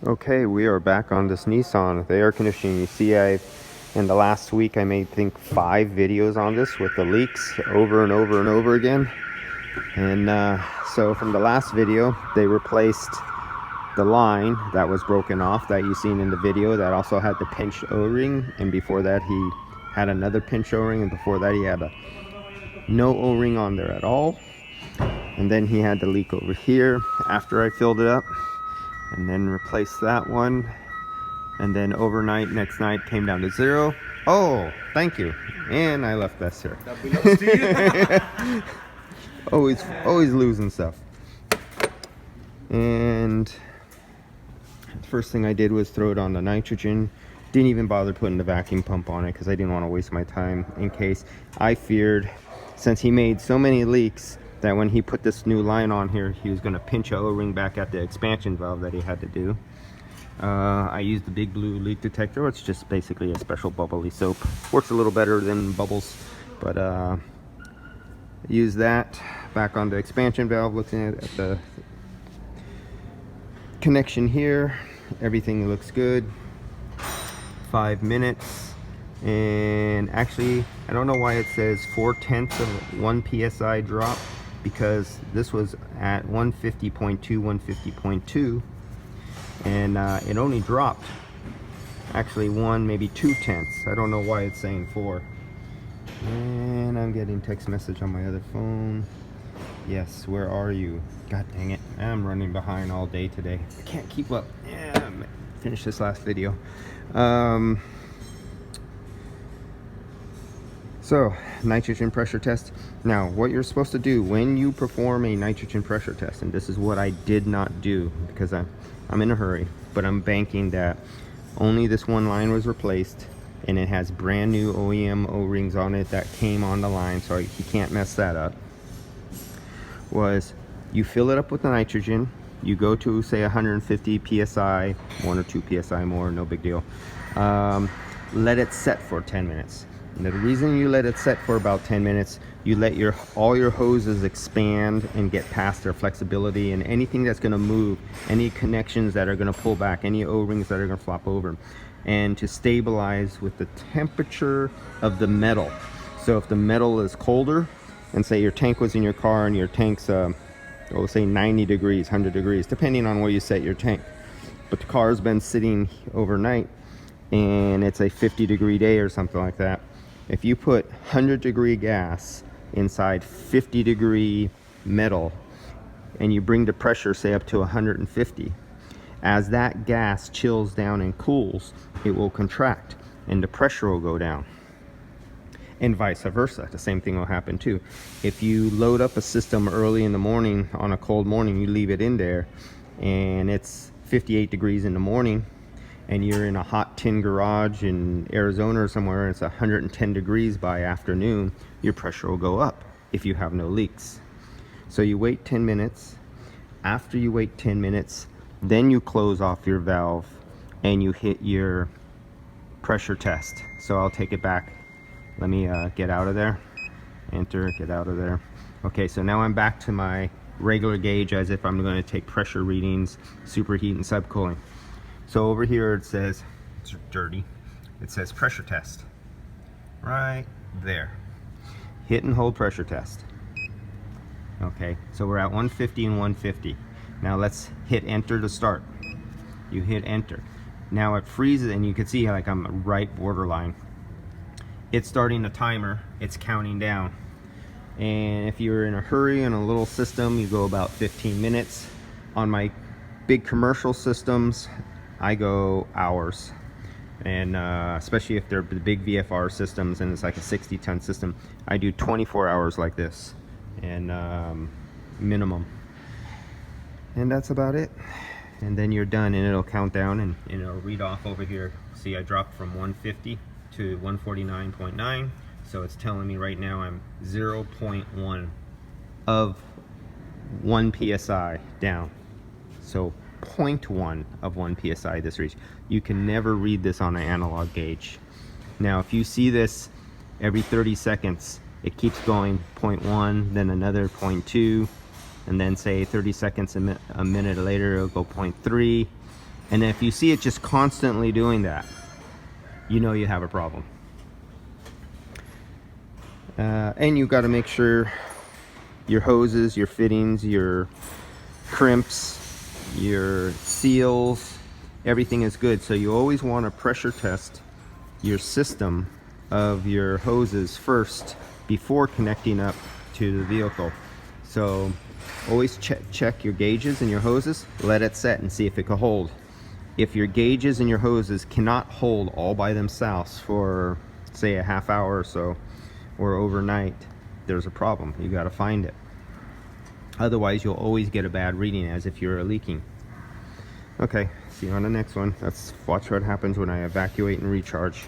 Okay, we are back on this Nissan, the air conditioning. You see, in the last week I made, I think, 5 videos on this with the leaks over and over and over again. And so from the last video, they replaced the line that was broken off that you seen in the video that also had the pinch O-ring, and before that he had another pinch O-ring, and before that he had no O-ring on there at all. And then he had the leak over here after I filled it up, and then replaced that one. And then overnight, next night, came down to 0. Oh, thank you. And I left this here. That belongs to you. always losing stuff. And the first thing I did was throw it on the nitrogen. Didn't even bother putting the vacuum pump on it because I didn't want to waste my time, in case I feared, since he made so many leaks, that when he put this new line on here, he was going to pinch a O-ring back at the expansion valve that he had to do. I used the Big Blue leak detector. It's just basically a special bubbly soap. Works a little better than bubbles, but use that back on the expansion valve. Looking at the connection here, everything looks good. 5 minutes, and actually I don't know why it says 0.4 of 1 psi drop, because this was at 150.2, 150.2, and it only dropped actually 1, maybe 0.2. I don't know why it's saying 4. And I'm getting text message on my other phone. Yes, where are you? God dang it, I'm running behind all day today. I can't keep up. Yeah, finish this last video. So nitrogen pressure test. Now what you're supposed to do when you perform a nitrogen pressure test, and this is what I did not do because I'm in a hurry, but I'm banking that only this one line was replaced, and it has brand new OEM O-rings on it that came on the line, so you can't mess that up. Was you fill it up with the nitrogen, you go to say 150 psi, 1 or 2 psi more, no big deal. Let it set for 10 minutes. And the reason you let it set for about 10 minutes, you let all your hoses expand and get past their flexibility, and anything that's going to move, any connections that are going to pull back, any O-rings that are going to flop over, and to stabilize with the temperature of the metal. So if the metal is colder, and say your tank was in your car and your tank's we'll say 90 degrees, 100 degrees, depending on where you set your tank, but the car's been sitting overnight and it's a 50-degree day or something like that, if you put 100-degree gas inside 50-degree metal and you bring the pressure say up to 150, as that gas chills down and cools, it will contract and the pressure will go down, and vice versa. The same thing will happen too. If you load up a system early in the morning on a cold morning, you leave it in there and it's 58 degrees in the morning, and you're in a hot tin garage in Arizona or somewhere, and it's 110 degrees by afternoon, your pressure will go up if you have no leaks. So you wait 10 minutes. After you wait 10 minutes, then you close off your valve and you hit your pressure test. So I'll take it back. Let me get out of there. Enter, get out of there. Okay, so now I'm back to my regular gauge as if I'm going to take pressure readings, superheat and subcooling. So over here it says, it's dirty, it says pressure test. Right there. Hit and hold pressure test. Okay, so we're at 150 and 150. Now let's hit enter to start. You hit enter. Now it freezes, and you can see like I'm right borderline. It's starting a timer, it's counting down. And if you're in a hurry in a little system, you go about 15 minutes. On my big commercial systems, I go hours, and especially if they're the big VFR systems and it's like a 60-ton system, I do 24 hours like this, and minimum, and that's about it. And then you're done, and it'll count down, and it'll read off over here. See, I dropped from 150 to 149.9, so it's telling me right now I'm 0.1 of 1 psi down. So 0.1 of 1 psi this reach. You can never read this on an analog gauge. Now if you see this every 30 seconds, it keeps going 0.1, then another 0.2, and then say 30 seconds a minute later it'll go 0.3, And if you see it just constantly doing that, you know you have a problem. And you got to make sure your hoses, your fittings, your crimps, your seals, everything is good. So you always want to pressure test your system of your hoses first before connecting up to the vehicle. So always check your gauges and your hoses, let it set and see if it can hold. If your gauges and your hoses cannot hold all by themselves for say a half hour or so, or overnight, there's a problem. You got to find it. Otherwise you'll always get a bad reading as if you're leaking. Okay, see you on the next one. Let's watch what happens when I evacuate and recharge.